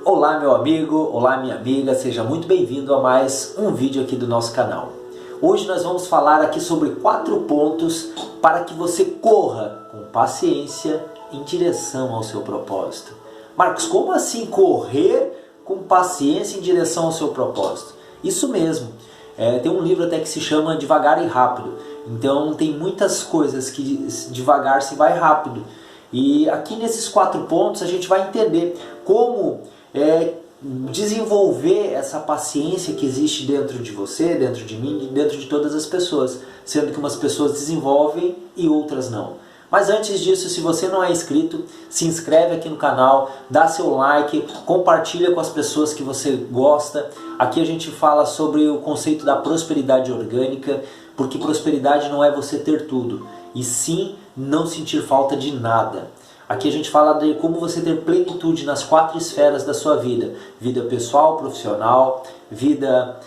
Olá meu amigo, olá minha amiga, seja muito bem-vindo a mais um vídeo aqui do nosso canal. Hoje nós vamos falar aqui sobre 4 pontos para que você corra com paciência em direção ao seu propósito. Marcos, como assim correr com paciência em direção ao seu propósito? Isso mesmo, tem um livro até que se chama Devagar e Rápido, então tem muitas coisas que devagar se vai rápido. E aqui nesses 4 pontos a gente vai entender como desenvolver essa paciência que existe dentro de você, dentro de mim, dentro de todas as pessoas, sendo que umas pessoas desenvolvem e outras não. Mas antes disso, se você não é inscrito, se inscreve aqui no canal, dá seu like, compartilha com as pessoas que você gosta. Aqui a gente fala sobre o conceito da prosperidade orgânica, porque prosperidade não é você ter tudo, e sim não sentir falta de nada. Aqui a gente fala de como você ter plenitude nas 4 esferas da sua vida. Vida pessoal, profissional, vida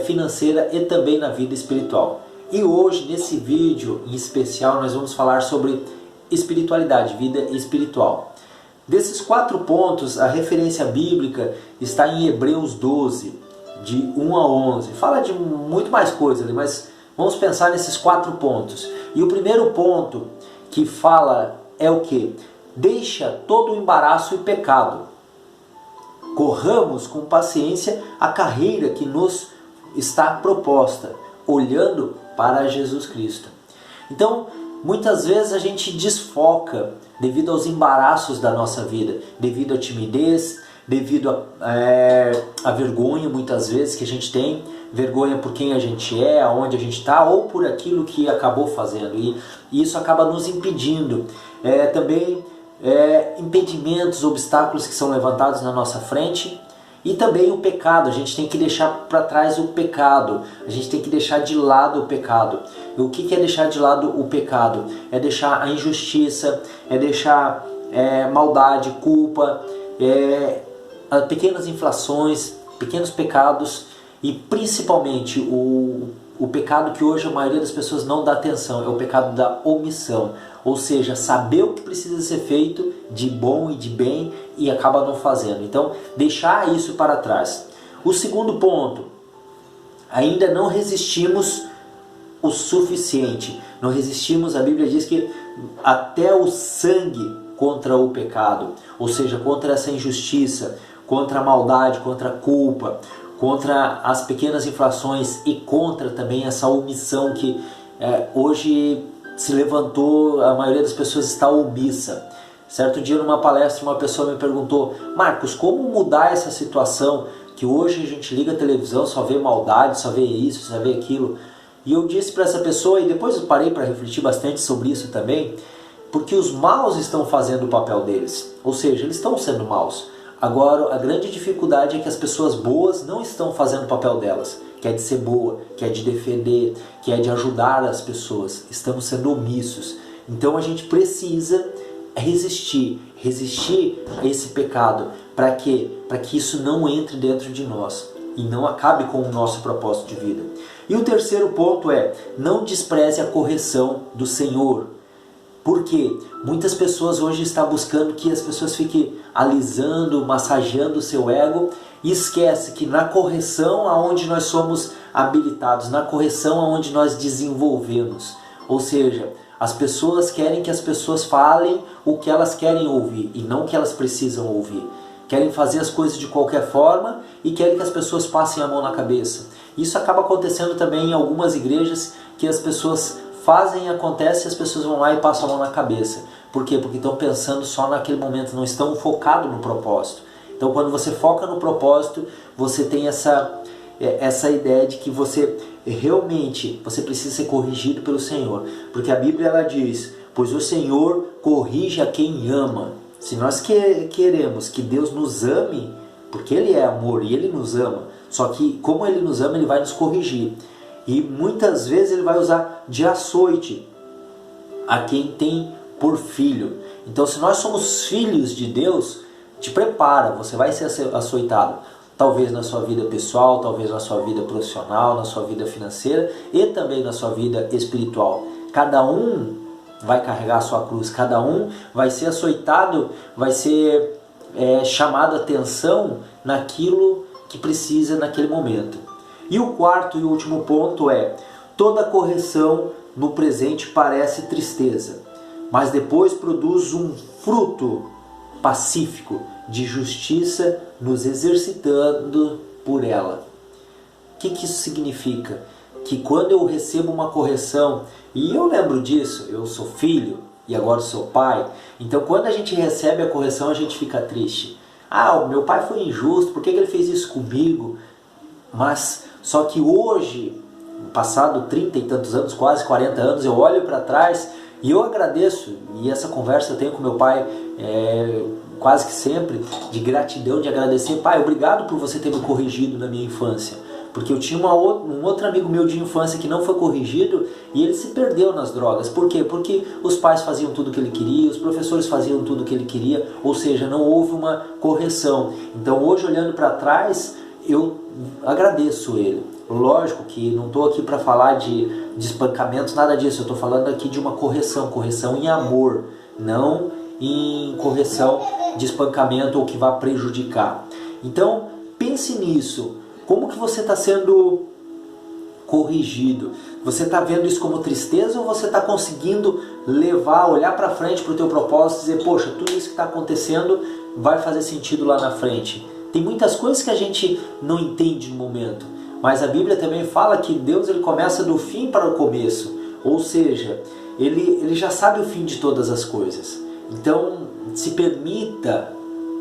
financeira e também na vida espiritual. E hoje, nesse vídeo em especial, nós vamos falar sobre espiritualidade, vida espiritual. Desses 4 pontos, a referência bíblica está em Hebreus 12, de 1 a 11. Fala de muito mais coisa ali, mas vamos pensar nesses 4 pontos. E o primeiro ponto que fala é o quê? Deixa todo o embaraço e pecado. Corramos com paciência a carreira que nos está proposta, olhando para Jesus Cristo. Então, muitas vezes a gente desfoca devido aos embaraços da nossa vida, devido à timidez, devido à vergonha muitas vezes que a gente tem, vergonha por quem a gente é, aonde a gente está, ou por aquilo que acabou fazendo. E isso acaba nos impedindo. Também impedimentos, obstáculos que são levantados na nossa frente, e também o pecado. A gente tem que deixar para trás o pecado, a gente tem que deixar de lado o pecado. E o que é deixar de lado o pecado? É deixar a injustiça, é deixar maldade, culpa, pequenas infrações, pequenos pecados, e principalmente o pecado que hoje a maioria das pessoas não dá atenção, é o pecado da omissão. Ou seja, saber o que precisa ser feito de bom e de bem e acaba não fazendo. Então, deixar isso para trás. O segundo ponto, ainda não resistimos o suficiente. Não resistimos, a Bíblia diz que até o sangue contra o pecado, ou seja, contra essa injustiça, contra a maldade, contra a culpa, contra as pequenas infrações e contra também essa omissão que hoje se levantou, a maioria das pessoas está omissa. Certo dia numa palestra uma pessoa me perguntou: Marcos, como mudar essa situação que hoje a gente liga a televisão, só vê maldade, só vê isso, só vê aquilo? E eu disse para essa pessoa, e depois eu parei para refletir bastante sobre isso também, porque os maus estão fazendo o papel deles, ou seja, eles estão sendo maus. Agora, a grande dificuldade é que as pessoas boas não estão fazendo o papel delas, que é de ser boa, que é de defender, que é de ajudar as pessoas. Estamos sendo omissos. Então a gente precisa resistir a esse pecado. Para quê? Para que isso não entre dentro de nós e não acabe com o nosso propósito de vida. E o terceiro ponto é: não despreze a correção do Senhor. Porque muitas pessoas hoje estão buscando que as pessoas fiquem alisando, massageando o seu ego, e esquece que na correção aonde nós somos habilitados, na correção aonde nós desenvolvemos. Ou seja, as pessoas querem que as pessoas falem o que elas querem ouvir e não o que elas precisam ouvir. Querem fazer as coisas de qualquer forma e querem que as pessoas passem a mão na cabeça. Isso acaba acontecendo também em algumas igrejas, que as pessoas fazem, acontece, e as pessoas vão lá e passam a mão na cabeça. Por quê? Porque estão pensando só naquele momento, não estão focados no propósito. Então quando você foca no propósito, você tem essa ideia de que você realmente precisa ser corrigido pelo Senhor. Porque a Bíblia ela diz: pois o Senhor corrige a quem ama. Se nós queremos que Deus nos ame, porque Ele é amor e Ele nos ama, só que como Ele nos ama, Ele vai nos corrigir. E muitas vezes Ele vai usar de açoite a quem tem por filho. Então se nós somos filhos de Deus, te prepara, você vai ser açoitado. Talvez na sua vida pessoal, talvez na sua vida profissional, na sua vida financeira e também na sua vida espiritual. Cada um vai carregar a sua cruz, cada um vai ser açoitado, vai ser chamado a atenção naquilo que precisa naquele momento. E o quarto e último ponto é: toda correção no presente parece tristeza, mas depois produz um fruto pacífico de justiça, nos exercitando por ela. O que isso significa? Que quando eu recebo uma correção, e eu lembro disso, eu sou filho e agora sou pai, então quando a gente recebe a correção a gente fica triste. Ah, o meu pai foi injusto, por que ele fez isso comigo? Mas só que hoje, passado 30 e tantos anos, quase 40 anos, eu olho para trás e eu agradeço, e essa conversa eu tenho com meu pai quase que sempre, de gratidão, de agradecer. Pai, obrigado por você ter me corrigido na minha infância, porque eu tinha um outro amigo meu de infância que não foi corrigido e ele se perdeu nas drogas. Por quê? Porque os pais faziam tudo o que ele queria, os professores faziam tudo o que ele queria, ou seja, não houve uma correção. Então hoje, olhando para trás, eu agradeço ele. Lógico que não estou aqui para falar de espancamentos, nada disso. Eu estou falando aqui de uma correção em amor, não em correção de espancamento ou que vá prejudicar. Então pense nisso. Como que você está sendo corrigido? Você está vendo isso como tristeza ou você está conseguindo olhar para frente para o teu propósito e dizer, poxa, tudo isso que está acontecendo vai fazer sentido lá na frente? Tem muitas coisas que a gente não entende no momento, mas a Bíblia também fala que Deus ele começa do fim para o começo, ou seja, ele já sabe o fim de todas as coisas. Então se permita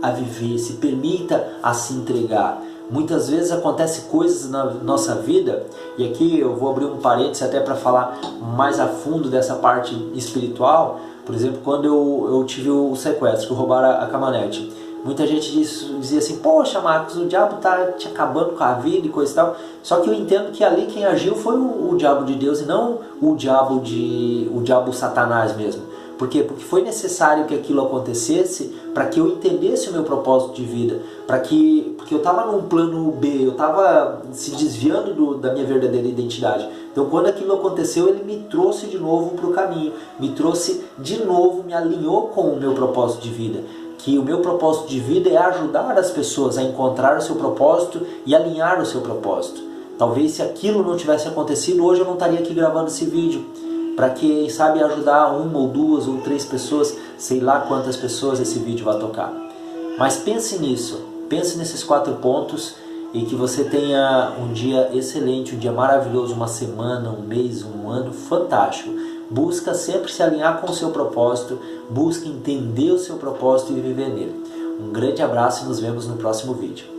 a viver, se permita a se entregar. Muitas vezes acontecem coisas na nossa vida, e aqui eu vou abrir um parênteses até para falar mais a fundo dessa parte espiritual. Por exemplo, quando eu tive o sequestro, que roubaram a caminhonete, muita gente dizia assim, poxa Marcos, o diabo está te acabando com a vida e coisa e tal. Só que eu entendo que ali quem agiu foi o diabo de Deus e não o diabo Satanás mesmo. Por quê? Porque foi necessário que aquilo acontecesse para que eu entendesse o meu propósito de vida, porque eu estava num plano B, eu estava se desviando da minha verdadeira identidade. Então quando aquilo aconteceu, ele me trouxe de novo para o caminho, me trouxe de novo, me alinhou com o meu propósito de vida. Que o meu propósito de vida é ajudar as pessoas a encontrar o seu propósito e alinhar o seu propósito. Talvez se aquilo não tivesse acontecido, hoje eu não estaria aqui gravando esse vídeo, para quem sabe ajudar uma ou duas ou três pessoas, sei lá quantas pessoas esse vídeo vai tocar. Mas pense nisso, pense nesses 4 pontos e que você tenha um dia excelente, um dia maravilhoso, uma semana, um mês, um ano fantástico. Busca sempre se alinhar com o seu propósito, busca entender o seu propósito e viver nele. Um grande abraço e nos vemos no próximo vídeo.